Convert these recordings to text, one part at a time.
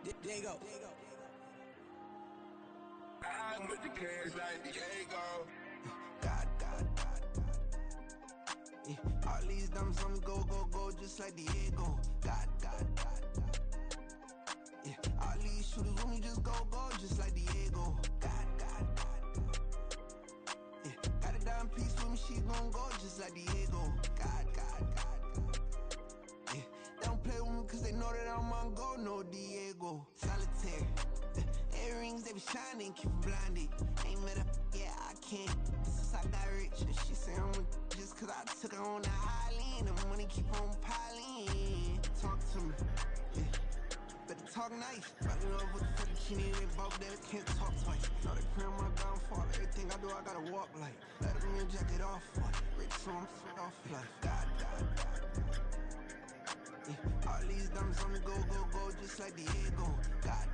Diego. I'm with the kids like Diego. God. Yeah. All these diamonds on me go, just like Diego. God. Yeah. All these shooters on me just go, just like Diego. God. Yeah. Got a dime piece with me, she gon' go just like Diego. God. Yeah. They don't play with me cause they know that I'm on go, no Diego. Solitaire. Earrings, they be shining, keep them blinded. Ain't met up, yeah, I can't. Since I got rich, and she say I'm just cause I took her on the island. The money keep on piling. Talk to me, yeah. Better talk nice. Fucking up with the fettuccine, they both there, can't talk twice. Know they pray on my downfall. Everything I do, I gotta walk like. Let me jack it off, like. Rich, so I'm off life. God. Yeah. All these diamonds on me go, just like Diego. God.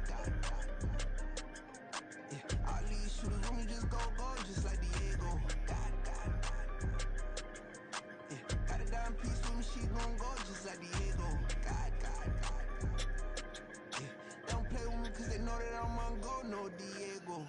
Yeah. All these shooters on me just go, just like Diego. God. Yeah. Got a dime piece with me, she gon' go just like Diego. God. Yeah. Don't play with me cause they know that I'm on go, no Diego.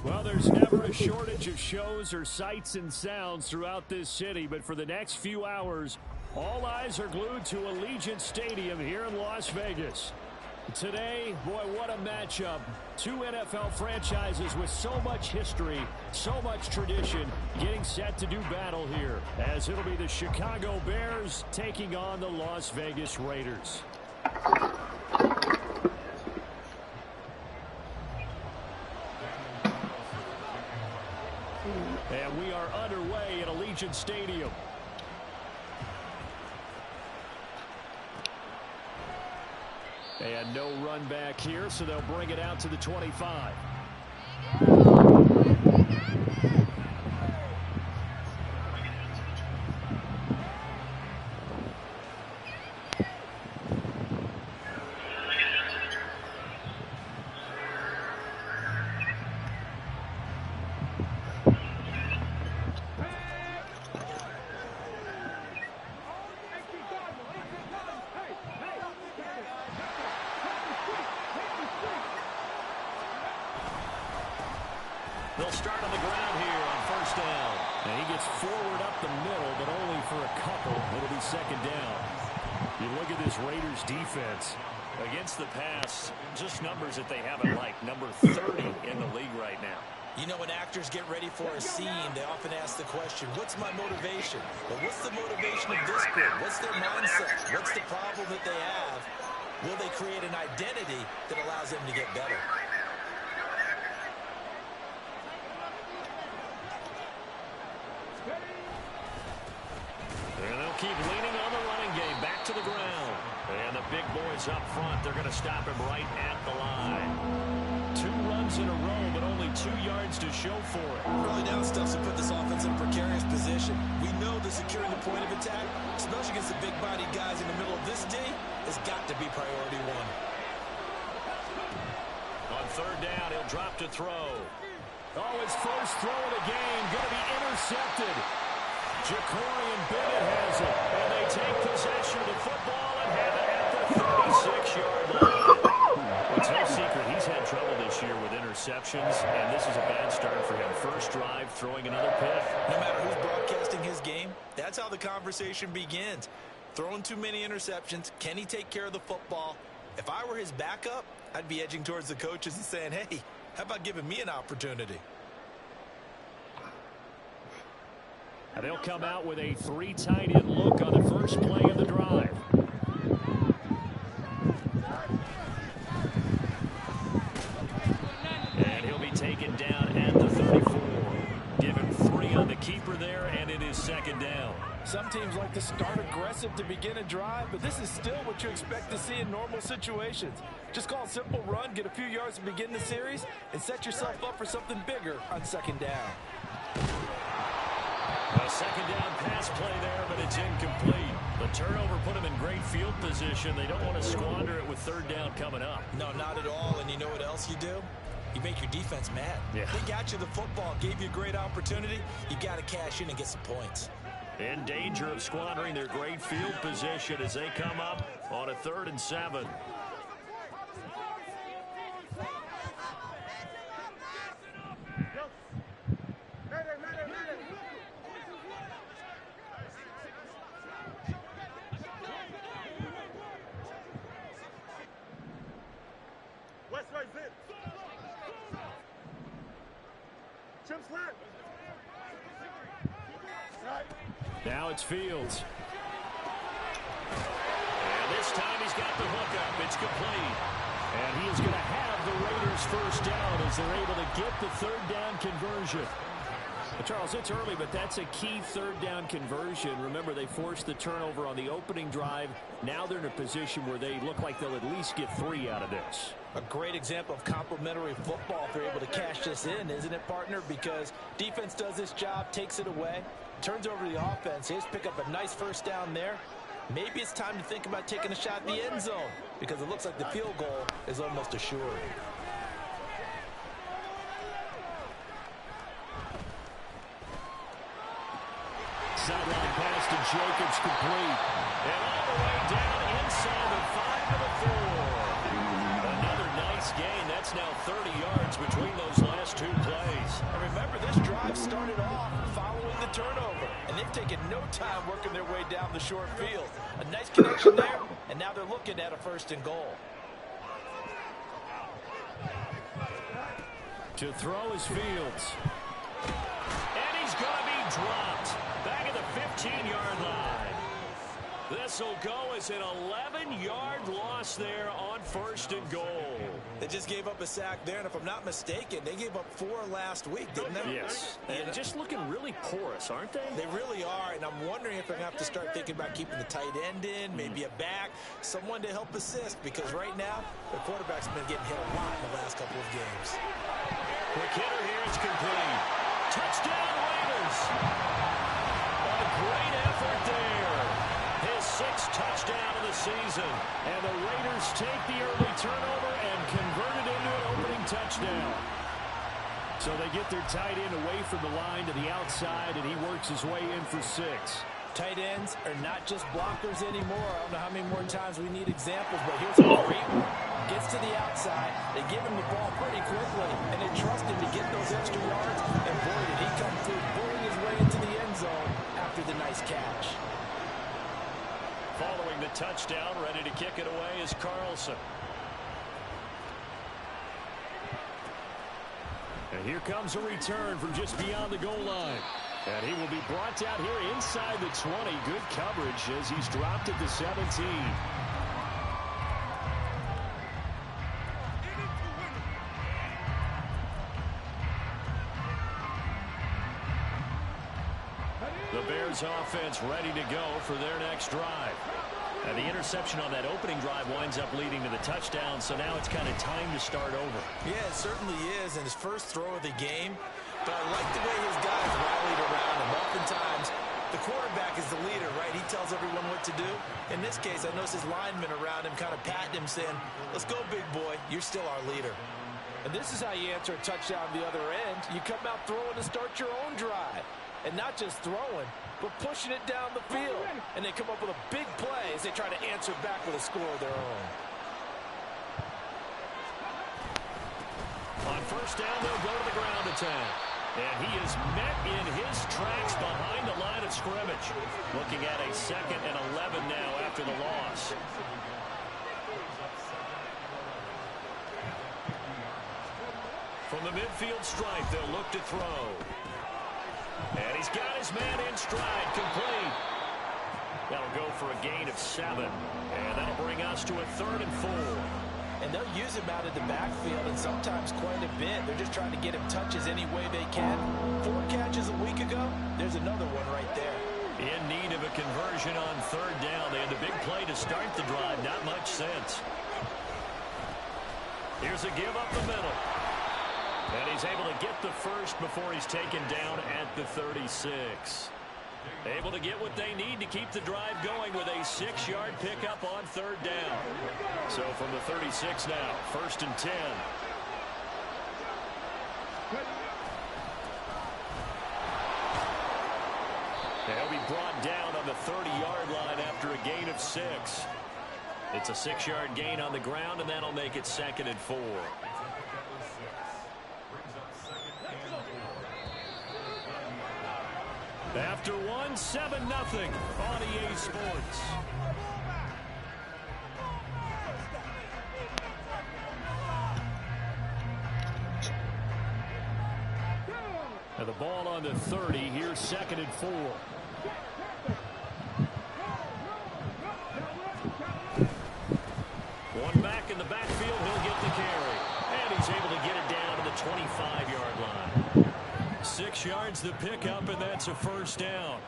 Well, there's never a shortage of shows or sights and sounds throughout this city, but for the next few hours, all eyes are glued to Allegiant Stadium here in Las Vegas. Today, boy, what a matchup. Two NFL franchises with so much history, so much tradition, getting set to do battle here, as it'll be the Chicago Bears taking on the Las Vegas Raiders. And we are underway at Allegiant Stadium. And no run back here, so they'll bring it out to the 25. They'll start on the ground here on first down. And he gets forward up the middle, but only for a couple. It'll be second down. You look at this Raiders defense. Against the pass, just numbers that they haven't liked. Number 30 in the league right now. You know, when actors get ready for a scene, they often ask the question, what's my motivation? But what's the motivation of this group? What's their mindset? What's the problem that they have? Will they create an identity that allows them to get better? And they'll keep leaning on the running game. Back to the ground. And the big boys up front, they're going to stop him right at the line. 2 runs in a row, but only 2 yards to show for it. Really now stuff's to put this offense in a precarious position. We know that securing the point of attack, especially against the big-bodied guys in the middle of this D, has got to be priority 1. On third down, he'll drop to throw. Oh, his first throw of the game going to be intercepted. Jacorian Bennett has it, and they take possession of the football and have it at the 36-yard line. Well, it's no secret he's had trouble this year with interceptions, and this is a bad start for him. First drive, throwing another pick. No matter who's broadcasting his game, that's how the conversation begins. Throwing too many interceptions, can he take care of the football? If I were his backup, I'd be edging towards the coaches and saying, hey, how about giving me an opportunity? And they'll come out with a 3 tight end look on the first play of the drive. And he'll be taken down at the 34. Given 3 on the keeper there, and it is second down. Some teams like to start aggressive to begin a drive, but this is still what you expect to see in normal situations. Just call a simple run, get a few yards to begin the series, and set yourself up for something bigger on second down. A second down pass play there, but it's incomplete. The turnover put them in great field position. They don't want to squander it with third down coming up. No, not at all. And you know what else you do? You make your defense mad. Yeah. They got you the football, gave you a great opportunity. You got to cash in and get some points. In danger of squandering their great field position as they come up on a 3rd and 7. Now it's Fields. And this time he's got the hookup. It's complete. And he is going to have the Raiders first down as they're able to get the third down conversion. Charles, it's early, but that's a key third down conversion. Remember, they forced the turnover on the opening drive. Now they're in a position where they look like they'll at least get 3 out of this. A great example of complementary football if they're able to cash this in, isn't it, partner? Because defense does this job, takes it away, turns over the offense. Here's pick up a nice first down there. Maybe it's time to think about taking a shot at the end zone because it looks like the field goal is almost assured. Sideline pass to Jacobs complete. And all the way down inside the 5 to the 4. Another nice gain. That's now 30 yards between those last 2 plays. And remember, this drive started off following the turnover. And they've taken no time working their way down the short field. A nice connection there, and now they're looking at a 1st and goal. To throw is Fields. And he's going to be dropped. Back at the 15-yard line. This will go as an 11-yard loss there on 1st and goal. They just gave up a sack there, and if I'm not mistaken, they gave up 4 last week, didn't they? Yes. And just looking really porous, aren't they? They really are, and I'm wondering if they're going to have to start thinking about keeping the tight end in, maybe a back, someone to help assist, because right now, the quarterback's been getting hit a lot in the last couple of games. Quick hitter here, it's complete. Touchdown, Raiders. A great effort there. His 6th touchdown of the season. And the Raiders take the early turnover and convert it into an opening touchdown. So they get their tight end away from the line to the outside, and he works his way in for 6. Tight ends are not just blockers anymore. I don't know how many more times we need examples, but here's a great one. Gets to the outside. They give him the ball pretty quickly, and they trust him to get those extra yards. And boy, did he come through, bullying his way into the end zone after the nice catch. Following the touchdown, ready to kick it away is Carlson. And here comes a return from just beyond the goal line. And he will be brought down here inside the 20. Good coverage as he's dropped at the 17. The Bears offense ready to go for their next drive. And the interception on that opening drive winds up leading to the touchdown, so now it's kind of time to start over. Yeah, it certainly is, and his first throw of the game. But I like the way his guys rallied around him. Oftentimes, the quarterback is the leader, right? He tells everyone what to do. In this case, I noticed his linemen around him kind of patting him, saying, let's go, big boy. You're still our leader. And this is how you answer a touchdown on the other end. You come out throwing to start your own drive. And not just throwing, but pushing it down the field. And they come up with a big play as they try to answer back with a score of their own. On first down, they'll go to the ground attack. And he is met in his tracks behind the line of scrimmage. Looking at a 2nd and 11 now after the loss. From the midfield stripe, they'll look to throw. And he's got his man in stride, complete. That'll go for a gain of 7. And that'll bring us to a 3rd and 4. And they'll use him out of the backfield, and sometimes quite a bit. They're just trying to get him touches any way they can. 4 catches a week ago, there's another one right there. In need of a conversion on 3rd down. They had the big play to start the drive. Not much sense. Here's a give up the middle. And he's able to get the first before he's taken down at the 36. Able to get what they need to keep the drive going with a 6-yard pickup on 3rd down. So from the 36 now, 1st and 10. They'll be brought down on the 30-yard line after a gain of 6. It's a 6-yard gain on the ground, and that'll make it 2nd and 4. After 1, 7-0 on EA Sports. Now the ball on the 30. Here's 2nd and 4. One back in the backfield. He'll get the carry. And he's able to get it down to the 25-yard line. 6 yards the pickup, and that's a 1st down.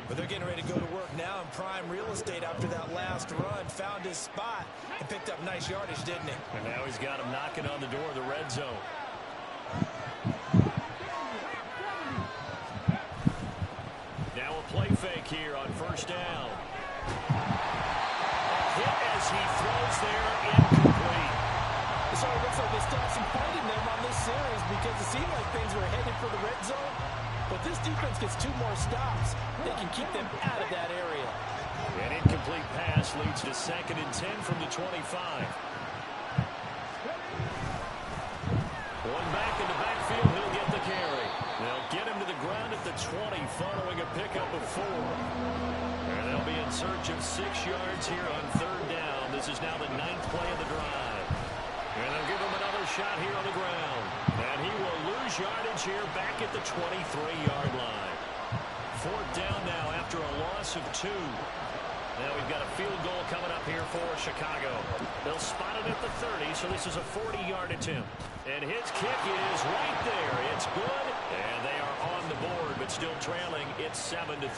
But they're getting ready to go to work now in prime real estate after that last run. Found his spot and picked up nice yardage, didn't he? And now he's got him knocking on the door of the red zone. Now a play fake here on 1st down. Hit as he throws there, incomplete. So it looks like they still have some fight in them on this series because it seemed like things were headed for the red zone. But this defense gets 2 more stops. They can keep them out of that area. An incomplete pass leads to 2nd and 10 from the 25. One back in the backfield. He'll get the carry. They'll get him to the ground at the 20 following a pickup of 4. And they'll be in search of 6 yards here on 3rd down. This is now the 9th play of the drive. And they'll give him another shot here on the ground. And he will lose yardage here back at the 23-yard line. 4th down now after a loss of 2. Now we've got a field goal coming up here for Chicago. They'll spot it at the 30, so this is a 40-yard attempt. And his kick is right there. It's good, and they are on the board, but still trailing. It's 7-3.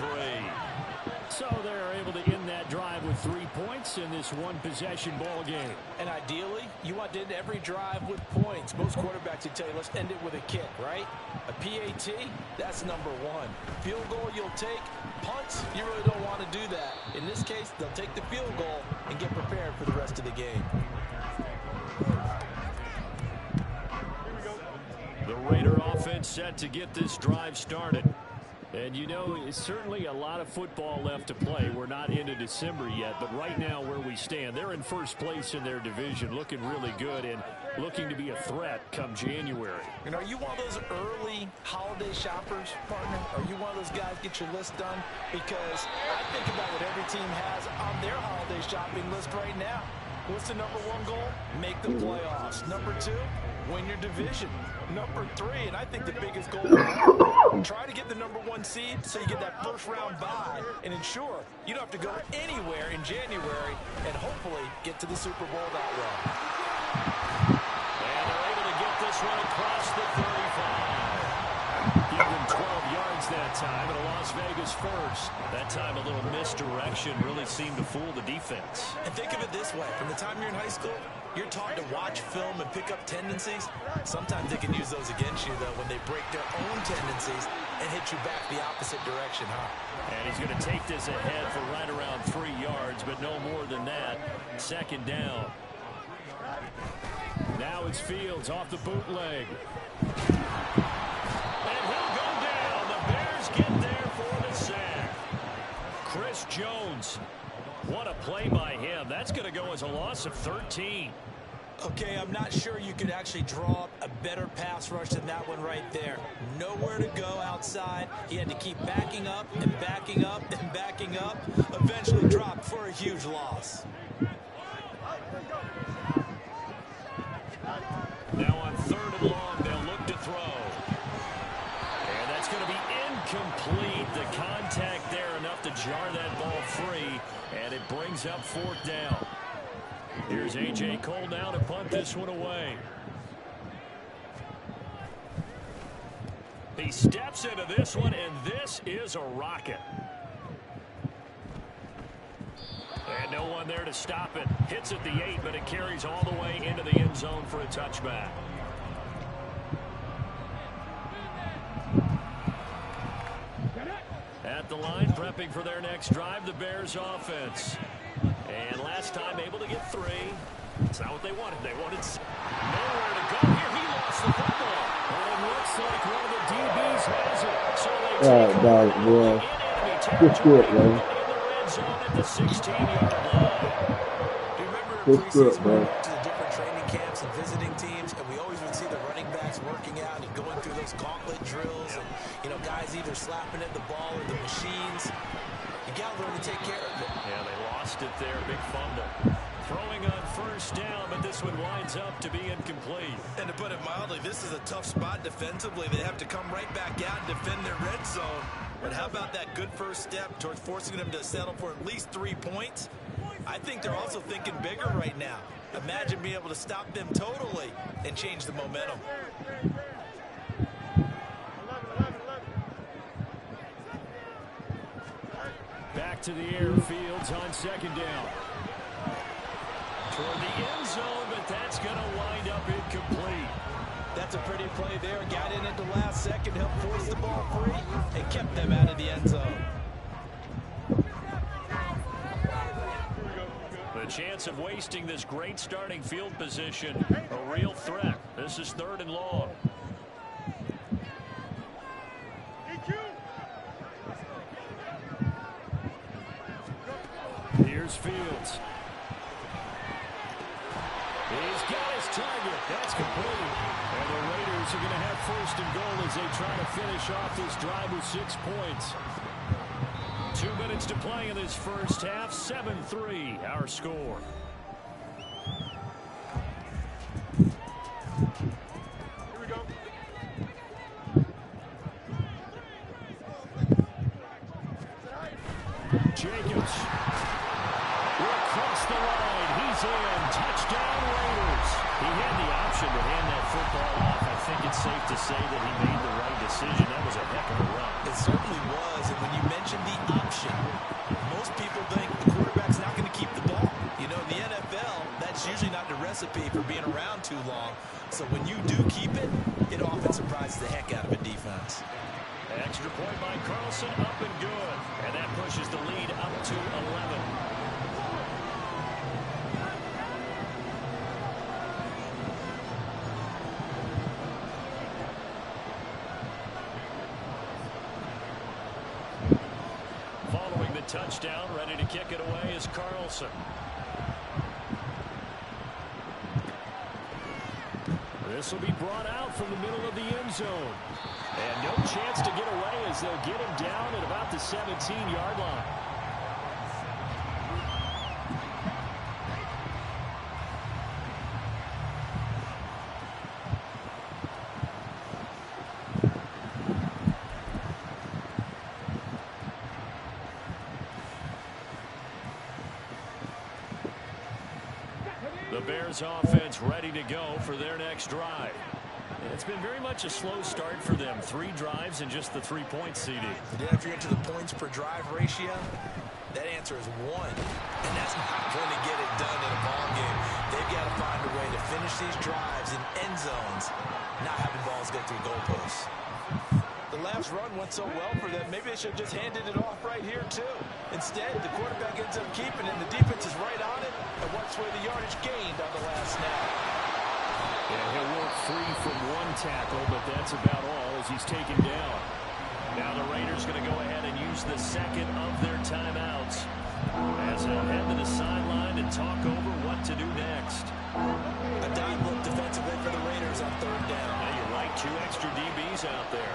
So they're able to end that drive with 3 points in this one-possession ball game. And ideally, you want to end every drive with points. Most quarterbacks would tell you, let's end it with a kick, right? A PAT, that's number 1. Field goal you'll take. Punts, you really don't want to do that. In this case, they'll take the field goal and get prepared for the rest of the game. The Raider offense set to get this drive started. And you know, it's certainly a lot of football left to play. We're not into December yet, but right now where we stand, they're in first place in their division, looking really good and looking to be a threat come January. And are you one of those early holiday shoppers, partner? Are you one of those guys get your list done? Because I think about what every team has on their holiday shopping list right now. What's the number 1 goal? Make the playoffs. Number 2, win your division. Number 3, and I think the biggest goal of all, try to get the number 1 seed so you get that first-round bye and ensure you don't have to go anywhere in January and hopefully get to the Super Bowl that way. And they're able to get this one across the 35. Even 12 yards that time, and a Las Vegas first. That time a little misdirection really seemed to fool the defense. And think of it this way. From the time you're in high school, you're taught to watch film and pick up tendencies. Sometimes they can use those against you, though, when they break their own tendencies and hit you back the opposite direction, huh? And he's going to take this ahead for right around 3 yards, but no more than that. 2nd down. Now it's Fields off the bootleg. And he'll go down. The Bears get there for the sack. Chris Jones. What a play by him. That's going to go as a loss of 13. Okay, I'm not sure you could actually draw up a better pass rush than that one right there. Nowhere to go outside. He had to keep backing up and backing up and backing up. Eventually dropped for a huge loss. Now on 3rd and long, they'll look to throw. And that's going to be incomplete. The contact there enough to jar that ball free. And it brings up 4th down. Here's A.J. Cole now to punt this one away. He steps into this one, and this is a rocket. And no one there to stop it. Hits at the 8, but it carries all the way into the end zone for a touchback. At the line, prepping for their next drive, the Bears offense. And last time able to get 3. It's not what they wanted. They wanted nowhere to go. Here he lost the football. And it looks like one of the DBs has it. So they take dog, bro. Just do it, man. in the red zone at the 16-yard line. Do you remember Just do it, preseason man. we went to the different training camps and visiting teams, and we always would see the running backs working out and going through those gauntlet drills, and guys either slapping at the ball or the machines. You got to learn to take care of it. Yeah, they lost it there. Big fumble. Throwing on 1st down, but this one winds up to be incomplete. And to put it mildly, this is a tough spot defensively. They have to come right back out and defend their red zone. But how about that good first step towards forcing them to settle for at least 3 points? I think they're also thinking bigger right now. Imagine being able to stop them totally and change the momentum. Back to the air. Fields on 2nd down. Toward the end zone, but that's going to wind up incomplete. That's a pretty play there. Got in at the last second, helped force the ball free, and kept them out of the end zone. The chance of wasting this great starting field position, a real threat. This is 3rd and long. Here's Fields. He's got his target. That's complete. And the Raiders are going to have 1st and goal as they try to finish off this drive with 6 points. 2 minutes to play in this first half. 7-3 our score. Here we go. Jacobs. We're across the line. He's in. Touchdown Raiders. He had the option to hand that football off. I think it's safe to say that he made the right decision. That was a heck of a run. It certainly was, and when you mentioned the option, most people think the quarterback's not going to keep the ball. In the NFL, that's usually not the recipe for being around too long. So when you do keep it, it often surprises the heck out of a defense. Extra point by Carlson, up and good. And that pushes the lead up to 11. Following the touchdown, ready to kick it away is Carlson. This will be brought out from the middle of the end zone. And no chance to get away as they'll get him down at about the 17-yard line. The Bears offense ready to go for their next drive. It's been very much a slow start for them. 3 drives and just the 3-point CD. Then if you're into the points per drive ratio, that answer is 1. And that's not going to get it done in a ball game. They've got to find a way to finish these drives in end zones, not having balls go through goalposts. The last run went so well for them, maybe they should have just handed it off right here, too. Instead, the quarterback ends up keeping it, and the defense is right on it, and what's where the yardage gained on the last snap. And he'll work free from one tackle, but that's about all as he's taken down. Now the Raiders going to go ahead and use the second of their timeouts as they'll head to the sideline and talk over what to do next. A dime look defensively for the Raiders on third down. Yeah, you're right. 2 extra DBs out there.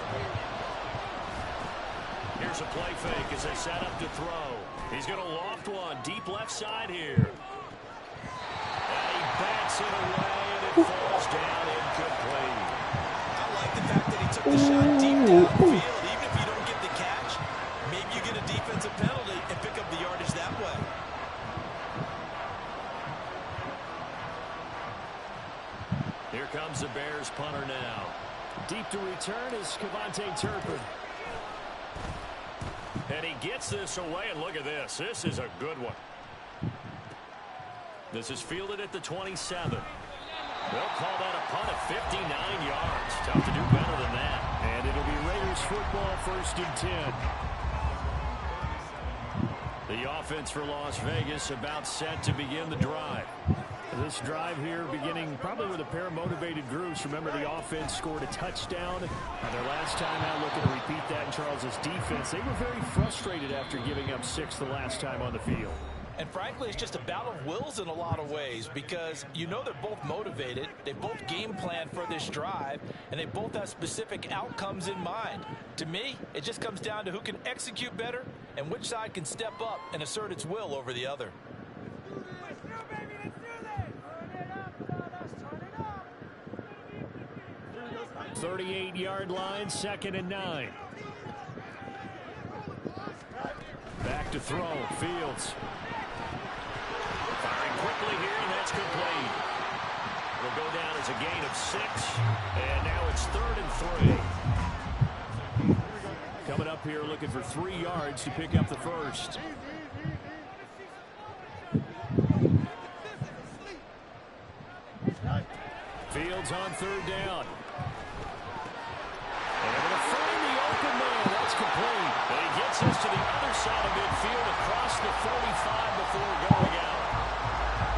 Here's a play fake as they set up to throw. He's going to loft one deep left side here. And he bats it away, and it falls down incomplete. I like the fact that he took the shot deep downfield. Even if you don't get the catch, maybe you get a defensive penalty and pick up the yardage that way. Here comes the Bears punter now. Deep to return is Cavante Turpin. And he gets this away, and look at this. This is a good one. This is fielded at the 27. They'll call that a punt of 59 yards. Tough to do better than that. And it'll be Raiders football, 1st and 10. The offense for Las Vegas about set to begin the drive. This drive here beginning probably with a pair of motivated groups. Remember, the offense scored a touchdown on their last time out. Looking to repeat that in Charles's defense. They were very frustrated after giving up 6 the last time on the field. And frankly, it's just a battle of wills in a lot of ways because you know they're both motivated. They both game plan for this drive, and they both have specific outcomes in mind. To me, it just comes down to who can execute better and which side can step up and assert its will over the other. 38-yard line, 2nd and 9. Back to throw. Fields. Firing quickly here, and that's complete. It'll go down as a gain of 6, and now it's 3rd and 3. Coming up here looking for 3 yards to pick up the first. Fields on 3rd down. And they're going to find the open man. That's complete. And he gets us to the other side of midfield across the 45 before going out.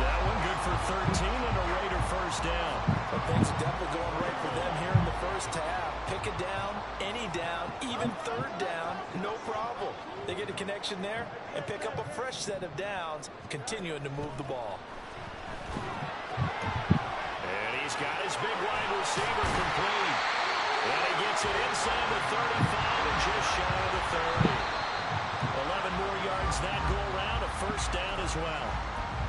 That one good for 13 and a Raider first down. But things are definitely going right for them here in the first half. Pick a down, any down, even 3rd down, no problem. They get a connection there and pick up a fresh set of downs, continuing to move the ball. And he's got his big wide receiver complete. And he gets it inside the 35 and just shy of the 30. 11 more yards that go around, a first down as well.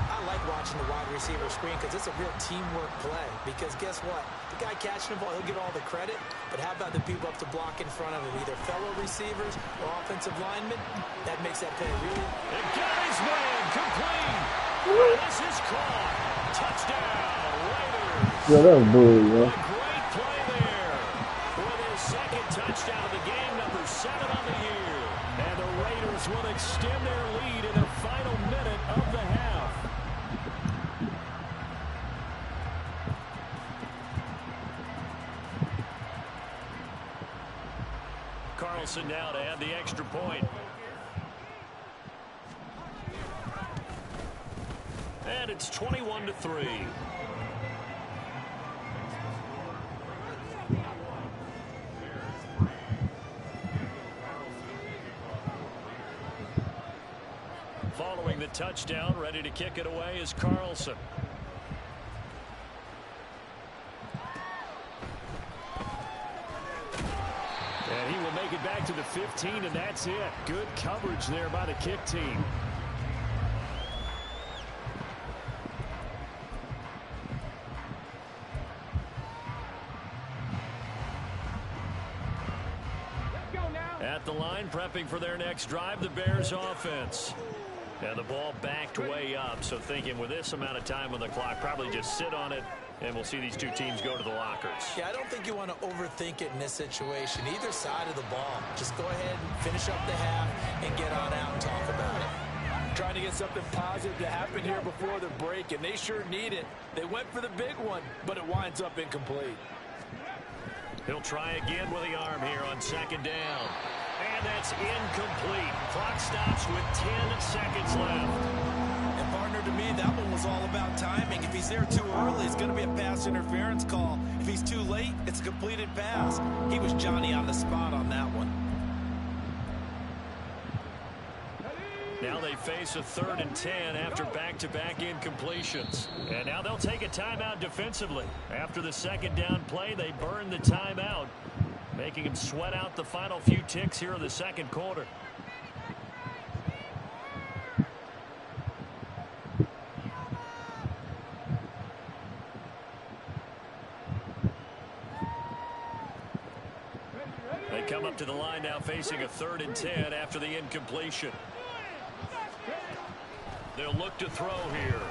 I like watching the wide receiver screen because it's a real teamwork play. Because guess what? The guy catching the ball, he'll get all the credit. But how about the people up to block in front of him, either fellow receivers or offensive linemen? That makes that play really. And got his man complete. And this is caught. Touchdown, Raiders. Yeah, that was bull, yeah. A great play there. With his 2nd touchdown of the game, number 7 on the year. And the Raiders will extend their lead in the final minute of the half. Carlson now to add the extra point. And it's 21-3. Following the touchdown, ready to kick it away is Carlson. And he will make it back to the 15, and that's it. Good coverage there by the kick team. At the line, prepping for their next drive, the Bears offense. And the ball backed way up, so thinking with this amount of time on the clock, probably just sit on it, and we'll see these two teams go to the lockers. Yeah, I don't think you want to overthink it in this situation. Either side of the ball. Just go ahead and finish up the half and get on out and talk about it. Trying to get something positive to happen here before the break, and they sure need it. They went for the big one, but it winds up incomplete. He'll try again with the arm here on 2nd down. And that's incomplete. Clock stops with 10 seconds left. And partner, to me, that one was is all about timing. If he's there too early, it's going to be a pass interference call. If he's too late, it's a completed pass. He was Johnny on the spot on that one. Now they face a 3rd and 10 after back-to-back incompletions. And now they'll take a timeout defensively. After the second down play, they burn the timeout, making him sweat out the final few ticks here in the second quarter. They come up to the line now facing a 3rd and 10 after the incompletion. They'll look to throw here.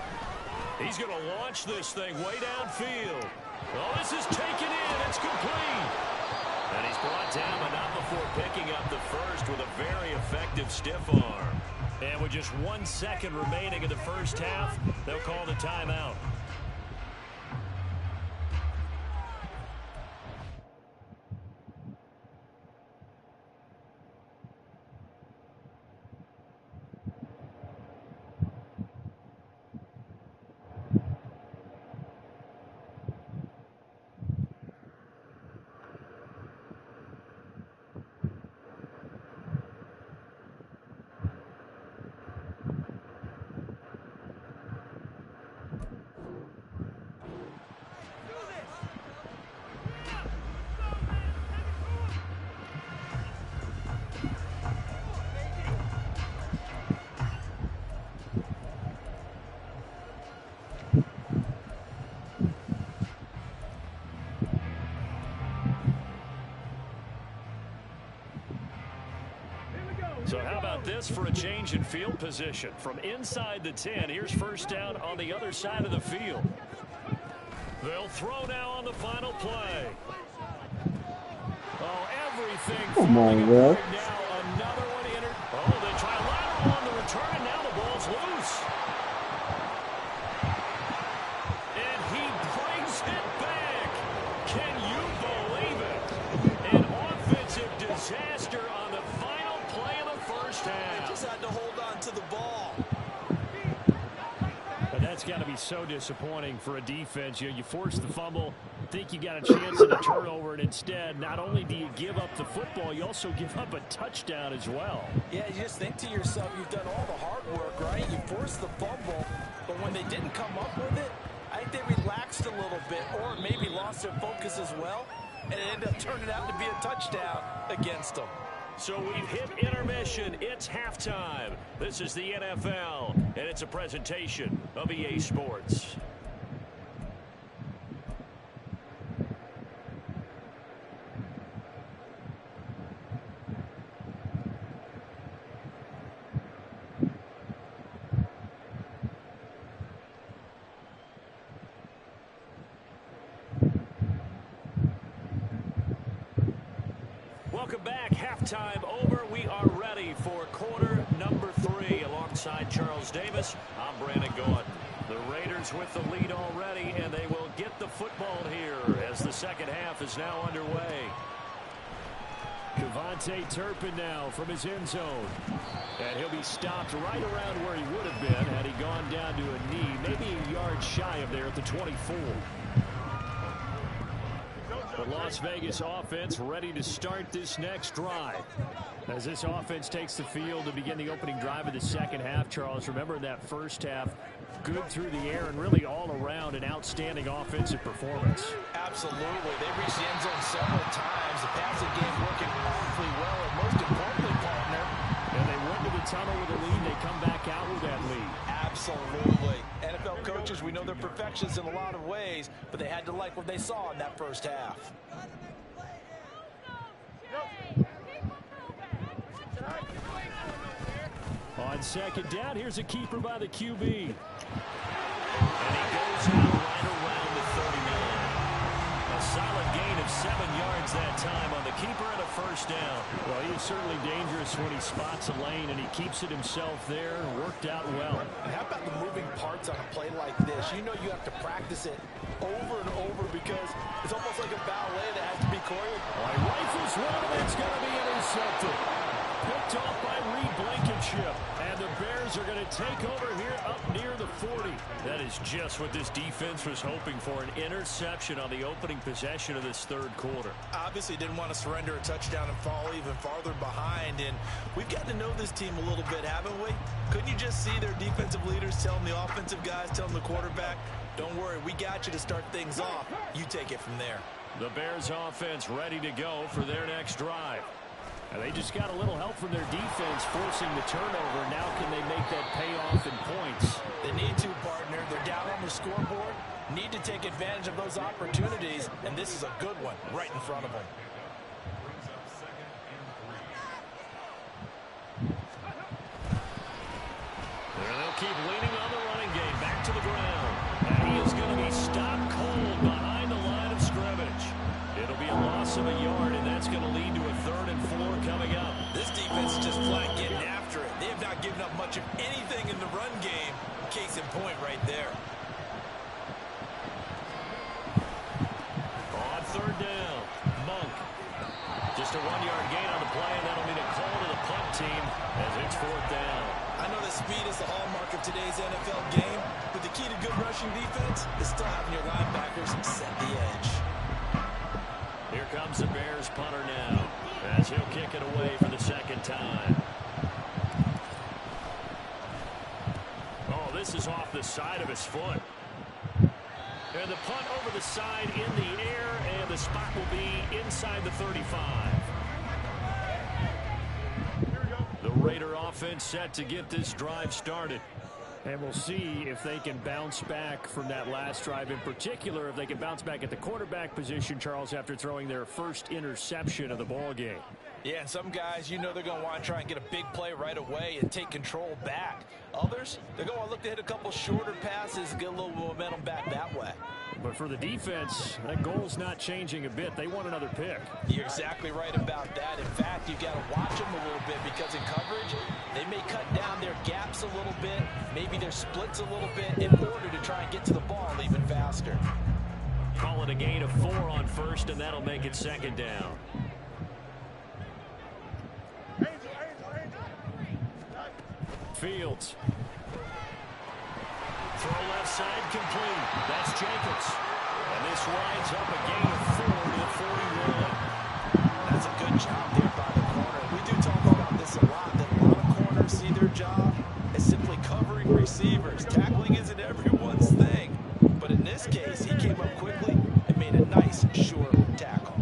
He's going to launch this thing way downfield. Oh, this is taken in. It's complete. And he's brought down, but not before picking up the first with a very effective stiff arm. And with just 1 second remaining in the first half, they'll call the timeout. So how about this for a change in field position? From inside the 10, here's first down on the other side of the field. They'll throw now on the final play. Oh, everything. Come on, Will. Now another one entered. Oh, they try lateral on the return, and now the ball's loose. And he brings it back. Can you believe it? An offensive disaster on the final play of the first half. Just had to hold on to the ball. But that's got to be so disappointing for a defense. You force the fumble, think you got a chance at a turnover, and instead, not only do you give up the football, you also give up a touchdown as well. Yeah, you just think to yourself, you've done all the hard work, right? You forced the fumble, but when they didn't come up with it, I think they relaxed a little bit or maybe lost their focus as well, and it ended up turning out to be a touchdown against them. So we've hit intermission. It's halftime. This is the NFL, and it's a presentation of EA Sports. Welcome back. Halftime over. We are ready for quarter number 3. Alongside Charles Davis, I'm Brandon Gordon. The Raiders with the lead already, and they will get the football here as the second half is now underway. Devontae Turpin now from his end zone. And he'll be stopped right around where he would have been had he gone down to a knee, maybe a yard shy of there at the 24. The Las Vegas offense ready to start this next drive. As this offense takes the field to begin the opening drive of the second half, Charles, remember in that first half, good through the air and really all around an outstanding offensive performance. Absolutely. They reached the end zone several times. The passing game working awfully well, and most importantly, partner. And they went to the tunnel with a lead. They come back out with that lead. Absolutely. NFL coaches, we know they're perfectionists in a lot of ways, but they had to like what they saw in that first half. On second down, here's a keeper by the QB. And he goes out right around the 39. A solid gain of 7 yards that time on the keeper and a first down. Well, he is certainly dangerous when he spots a lane, and he keeps it himself there. Worked out well. And how about the moving parts on a play like this? You know you have to practice it over and over because it's almost like a ballet that has to be choreographed. Rifles one, and it's going to be intercepted. Picked off by Reed Blankenship. And the Bears are going to take over here up near the 40. 40. That is just what this defense was hoping for, an interception on the opening possession of this third quarter. Obviously didn't want to surrender a touchdown and fall even farther behind, and we've got to know this team a little bit, haven't we? Couldn't you just see their defensive leaders telling the offensive guys, telling the quarterback, don't worry, we got you to start things off. You take it from there. The Bears offense ready to go for their next drive. And they just got a little help from their defense forcing the turnover. Now can they make that pay off in points? They need to, partner. They're down on the scoreboard. Need to take advantage of those opportunities, and this is a good one right in front of them. And they'll keep leaning on the running game. Back to the ground. And he is going to be stopped cold behind the line of scrimmage. It'll be a loss of a yard, and that's going to lead to a 3rd and 4 coming up. This defense is just flat getting after it. They have not given up much of anything in the run game. Case in point right there. On 3rd down, Monk. Just a 1-yard gain on the play, and that'll mean a call to the punt team as it's 4th down. I know that speed is the hallmark of today's NFL game, but the key to good rushing defense is still having your linebackers set the edge. Here comes the Bears punter now as he'll kick it away for the 2nd time. Oh, this is off the side of his foot. And the punt over the side in the air, and the spot will be inside the 35. The Raider offense set to get this drive started. And we'll see if they can bounce back from that last drive. In particular, if they can bounce back at the quarterback position, Charles, after throwing their first interception of the ball game. Yeah, and some guys, you know they're going to want to try and get a big play right away and take control back. Others, they're going to look to hit a couple shorter passes and get a little momentum back that way. But for the defense, that goal's not changing a bit. They want another pick. You're exactly right about that. In fact, you've got to watch them a little bit because in coverage, they may cut down their gaps a little bit, maybe their splits a little bit in order to try and get to the ball even faster. Call it a gain of 4 on 1st, and that'll make it 2nd down. Fields. Throw left side complete. That's Jacobs. And this rides up a gain of 4 to the 41. That's a good job there by the corner. We do talk about this a lot, that a lot of corners see their job as simply covering receivers. Tackling isn't everyone's thing. But in this case, he came up quickly and made a nice, short tackle.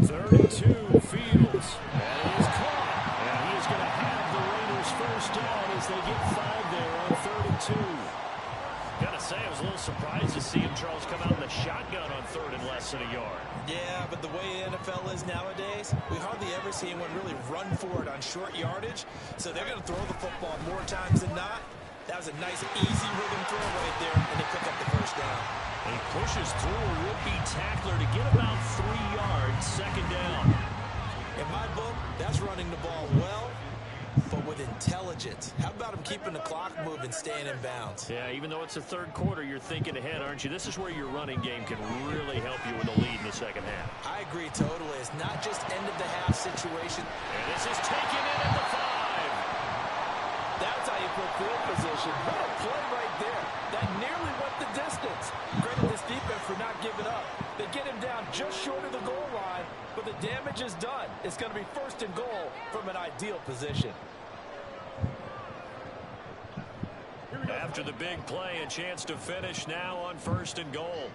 3rd and 2, Fields. And it is caught. And he is going to have the Raiders first down as they get 5 there on 3rd and 2. Gotta say, I was a little surprised to see him, Charles, come out in the shotgun on 3rd and less than a yard. Yeah, but the way the NFL is nowadays, we hardly ever see anyone really run for it on short yardage. So they're going to throw the football more times than not. That was a nice, easy rhythm throw right there, and they pick up the first down. And he pushes through a would-be tackler to get about 3 yards, 2nd down. In my book, that's running the ball well, but with intelligence. How about him keeping the clock moving, staying in bounds? Yeah, even though it's the 3rd quarter, you're thinking ahead, aren't you? This is where your running game can really help you with a lead in the 2nd half. I agree totally. It's not just end-of-the-half situation. And this is taken in at the 5. That's how you put field position. What a play right there. That nearly went the distance. Credit this defense for not giving up. They get him down just short of the goal line, but the damage is done. It's going to be 1st and goal from an ideal position. After the big play, a chance to finish now on 1st and goal.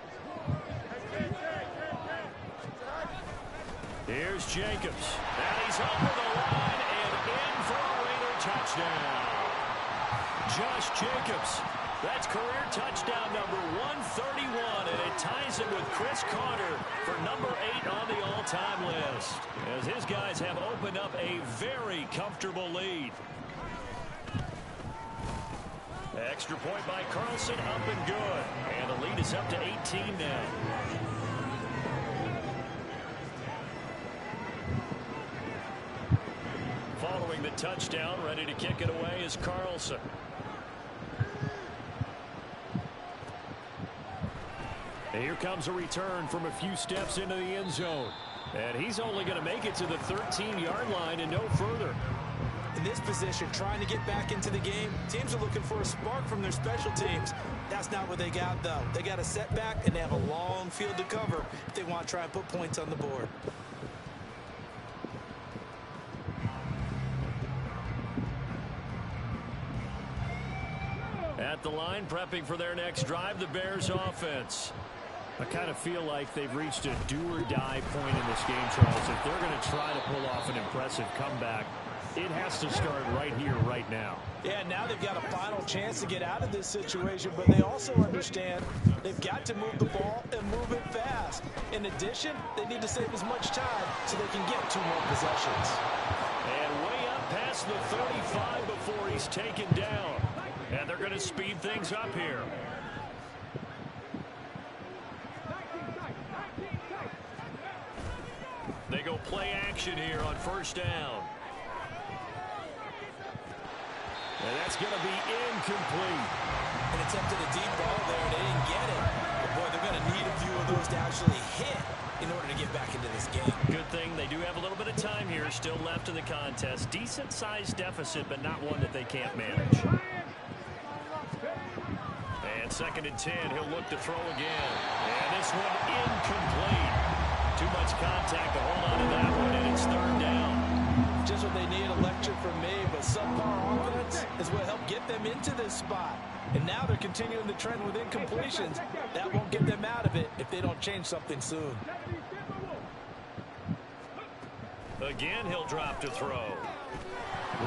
Here's Jacobs. And he's over the line and in for a Raider touchdown. Josh Jacobs. That's career touchdown number 131, and it ties him with Chris Carter for number 8 on the all-time list, as his guys have opened up a very comfortable lead. Extra point by Carlson, up and good, and the lead is up to 18 now. Following the touchdown, ready to kick it away is Carlson. Here comes a return from a few steps into the end zone. And he's only going to make it to the 13-yard line and no further. In In this position, trying to get back into the game, teams are looking for a spark from their special teams. That's not what they got, though. They got a setback, and they have a long field to cover if they want to try and put points on the board. At the line, prepping for their next drive, the Bears offense. I kind of feel like they've reached a do-or-die point in this game, Charles. If they're going to try to pull off an impressive comeback, it has to start right here, right now. Yeah, now they've got a final chance to get out of this situation, but they also understand they've got to move the ball and move it fast. In addition, they need to save as much time so they can get 2 more possessions. And way up past the 35 before he's taken down. And they're going to speed things up here. They go play action here on first down. And that's going to be incomplete. An attempt at a deep ball there. They didn't get it. But, boy, they're going to need a few of those to actually hit in order to get back into this game. Good thing they do have a little bit of time here still left in the contest. Decent-sized deficit, but not one that they can't manage. And 2nd and 10, he'll look to throw again. And this one incomplete. Too much contact to hold on to that one, and it's 3rd down. Just what they need, a lecture from me, but subpar offense is what helped get them into this spot. And now they're continuing the trend with incompletions. That won't get them out of it if they don't change something soon. Again, he'll drop to throw.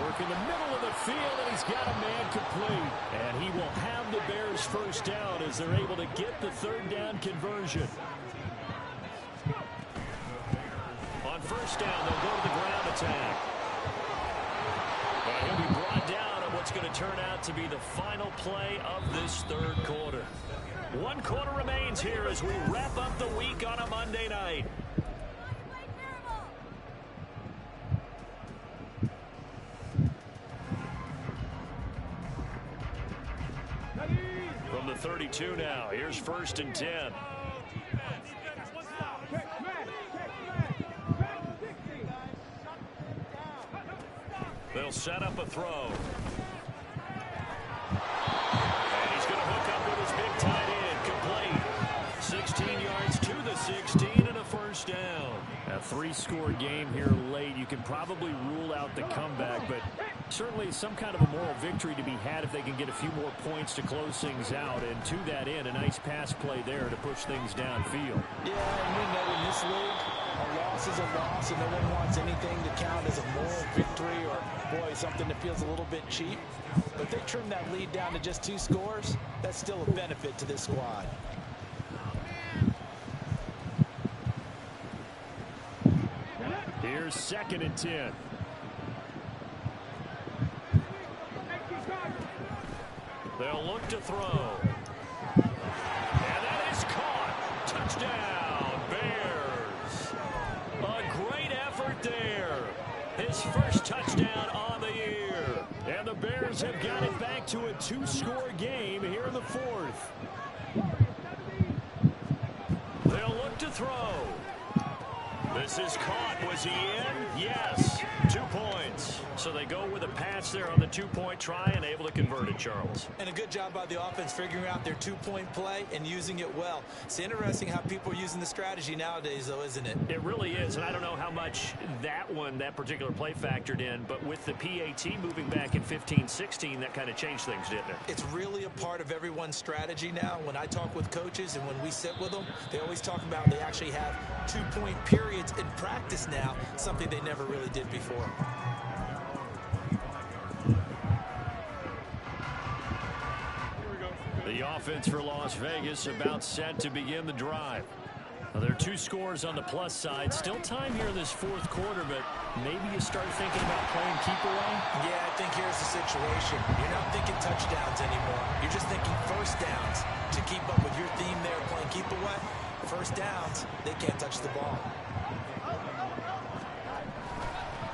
Work in the middle of the field, and he's got a man complete. And he will have the Bears first down as they're able to get the 3rd down conversion. On first down, they'll go to the ground attack. And he'll be brought down on what's going to turn out to be the final play of this 3rd quarter. 1 quarter remains here as we wrap up the week on a Monday night. From the 32 now, here's 1st and 10. They'll set up a throw. And he's going to hook up with his big tight end. Complete. 16 yards to the 16 and a first down. A 3-score game here late. You can probably rule out the comeback, but certainly some kind of a moral victory to be had if they can get a few more points to close things out. And to that end, a nice pass play there to push things downfield. Yeah, and we know in this league, a loss is a loss, and no one wants anything to count as a moral victory or, boy, something that feels a little bit cheap. But they trim that lead down to just 2 scores. That's still a benefit to this squad. Here's 2nd and 10. They'll look to throw. And that is caught. Touchdown, Bears. A great effort there. His first touchdown on the year. And the Bears have got it back to a 2-score game here in the 4th. They'll look to throw. This is caught. Was he in? Yes. 2 points. So they go with a pass there on the 2-point try and able to convert it, Charles. And a good job by the offense figuring out their 2-point play and using it well. It's interesting how people are using the strategy nowadays, though, isn't it? It really is, and I don't know how much that particular play factored in, but with the PAT moving back in 15-16, that kind of changed things, didn't it? It's really a part of everyone's strategy now. When I talk with coaches and when we sit with them, they always talk about they actually have 2-point periods in practice now, something they never really did before. The offense for Las Vegas about set to begin the drive. Now, there are 2 scores on the plus side. Still time here in this 4th quarter, but maybe you start thinking about playing keep away? Yeah, I think here's the situation. You're not thinking touchdowns anymore. You're just thinking first downs to keep up with your theme there playing keep away. First downs, they can't touch the ball.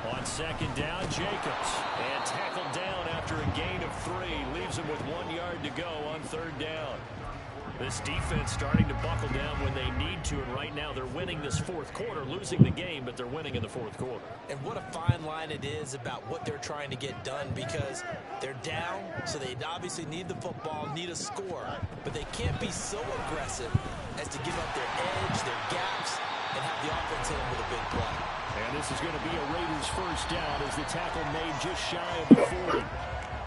On 2nd down, Jacobs. And tackled down after a gain of 3. Leaves him with 1 yard to go on 3rd down. This defense starting to buckle down when they need to, and right now they're winning this fourth quarter, losing the game, but they're winning in the fourth quarter. And what a fine line it is about what they're trying to get done, because they're down, so they obviously need the football, need a score, but they can't be so aggressive as to give up their edge, their gaps, and have the offense hit them with a big play. And this is going to be a Raiders first down as the tackle made just shy of the 40.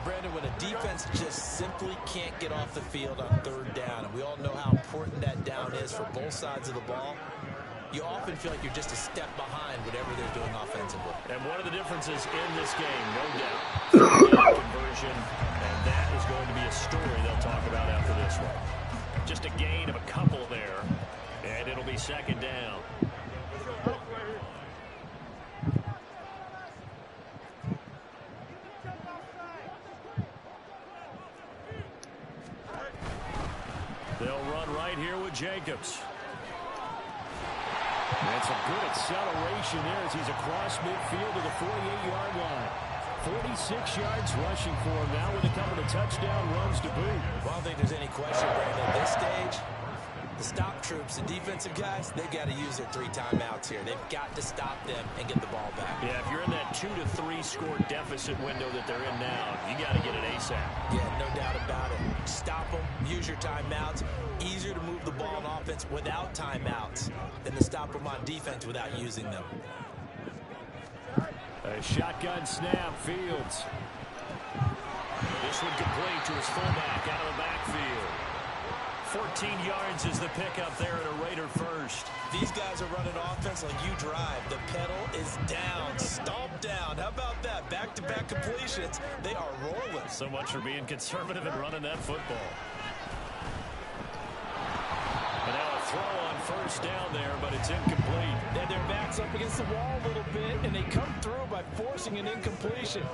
Brandon, when a defense just simply can't get off the field on third down, and we all know how important that down is for both sides of the ball, you often feel like you're just a step behind whatever they're doing offensively. And one of the differences in this game, no doubt, conversion, and that is going to be a story they'll talk about after this one. Just a gain of a couple there, and it'll be second down. They'll run right here with Jacobs. And some good acceleration there as he's across midfield to the 48-yard line. 46 yards rushing for him now with a couple of touchdown runs to boot. Well, I don't think there's any question, Brandon, at this stage. The stop troops, the defensive guys, they've got to use their 3 timeouts here. They've got to stop them and get the ball back. Yeah, if you're in that 2 to 3 score deficit window that they're in now, you got to get it ASAP. Yeah, no doubt about it. Stop them, use your timeouts. Easier to move the ball on offense without timeouts than to stop them on defense without using them. A shotgun snap, Fields. This one complete to his fullback out of the backfield. 14 yards is the pickup there at a Raider first. These guys are running offense like you drive. The pedal is down, stomped down. How about that? Back-to-back completions. They are rolling. So much for being conservative and running that football. And now a throw on first down there, but it's incomplete. And their back's up against the wall a little bit, and they come through by forcing an incompletion.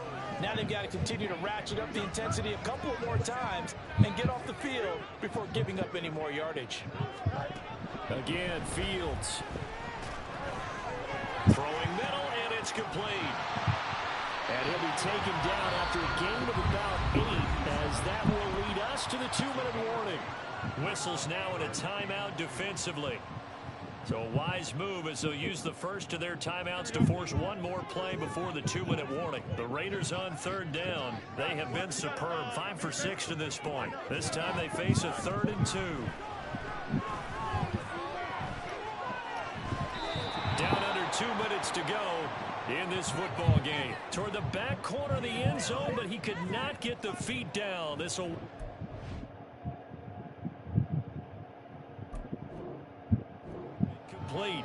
Now they've got to continue to ratchet up the intensity a couple of more times and get off the field before giving up any more yardage. Again, Fields. Throwing middle, and it's complete. And he'll be taken down after a gain of about 8, as that will lead us to the 2-minute warning. Whistles now in a timeout defensively. So a wise move as they'll use the first of their timeouts to force one more play before the 2-minute warning. The Raiders on third down. They have been superb. 5 for 6 to this point. This time they face a 3rd and 2. Down under 2 minutes to go in this football game. Toward the back corner of the end zone, but he could not get the feet down. This will... complete.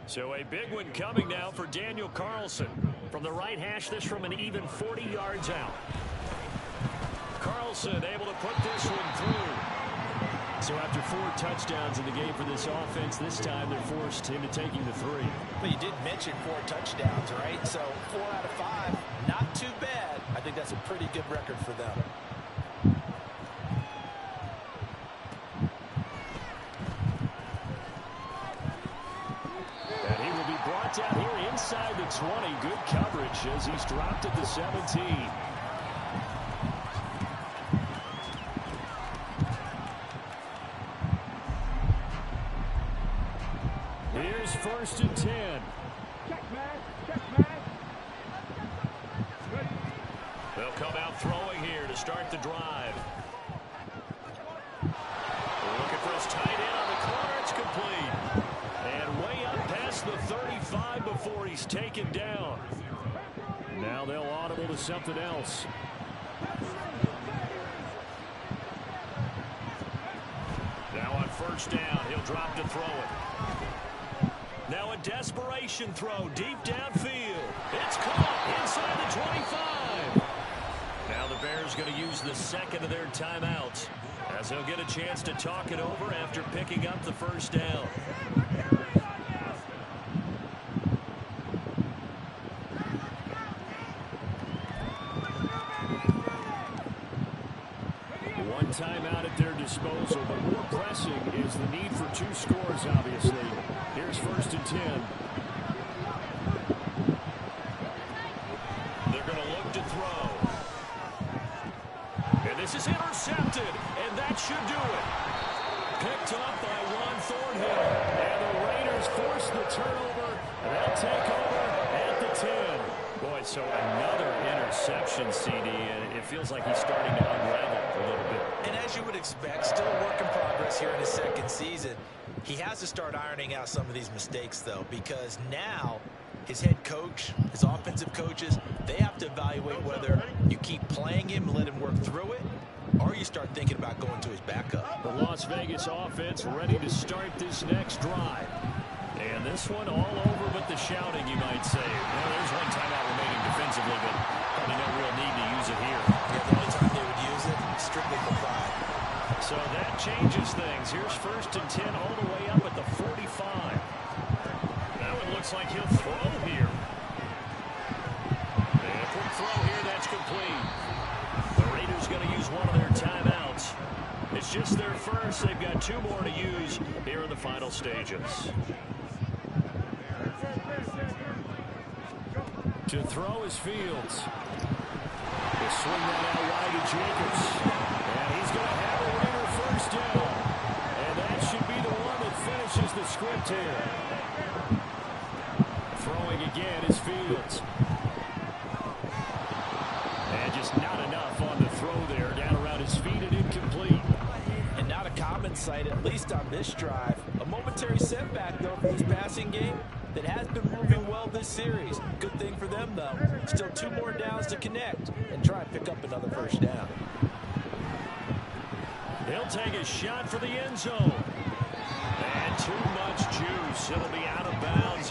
So a big one coming now for Daniel Carlson. From the right hash, this from an even 40 yards out. Carlson able to put this one through. So after 4 touchdowns in the game for this offense, this time they're forced into taking the 3. Well, you did mention 4 touchdowns, right? So 4 out of 5, not too bad. I think that's a pretty good record for them. And he will be brought down here inside the 20. Good coverage as he's dropped at the 17. Here's 1st and 10. They'll come out throwing here to start the drive. Looking for his tight end on the corner. It's complete. And way up past the 35 before he's taken down. Now they'll audible to something else. Now on 1st down, he'll drop to throw it. Now a desperation throw deep downfield. It's caught inside the 25. Now the Bears going to use the 2nd of their timeouts as they'll get a chance to talk it over after picking up the 1st down. One timeout at their disposal, but more pressing is the need for 2 scores, obviously. Here's 1st and 10. They're going to This is intercepted, and that should do it. Picked up by Juan Thornhill, and the Raiders force the turnover, and they'll take over at the 10. Boy, so another interception, CD, and it feels like he's starting to unravel a little bit. And as you would expect, still a work in progress here in his second season. He has to start ironing out some of these mistakes, though, because now his head coach, his offensive coaches, they have to evaluate whether you keep playing him, let him work through it, or you start thinking about going to his backup. The Las Vegas offense ready to start this next drive. And this one all over but the shouting, you might say. Well, there's one timeout remaining defensively, but probably no real need to use it here. Yeah, the only time they would use it, strictly for pride. So that changes things. Here's 1st and 10 all the way up at the 45. Now it looks like he'll throw here. And a quick throw here, that's complete. The Raiders going to use one of their timeouts. It's just their first. They've got 2 more to use here in the final stages. To throw is Fields. He'll swing that out wide to Jacobs. And he's going to have a Raider first down. And that should be the one that finishes the script here. Throwing again is Fields. And just not enough on the throw there. Down around his feet and incomplete. And not a common sight, at least on this drive. A momentary setback, though, for this passing game that has been moving well this series. Good thing for them, though. Still 2 more downs to connect and try and pick up another first down. He'll take a shot for the end zone. And too much juice. It'll be out of bounds.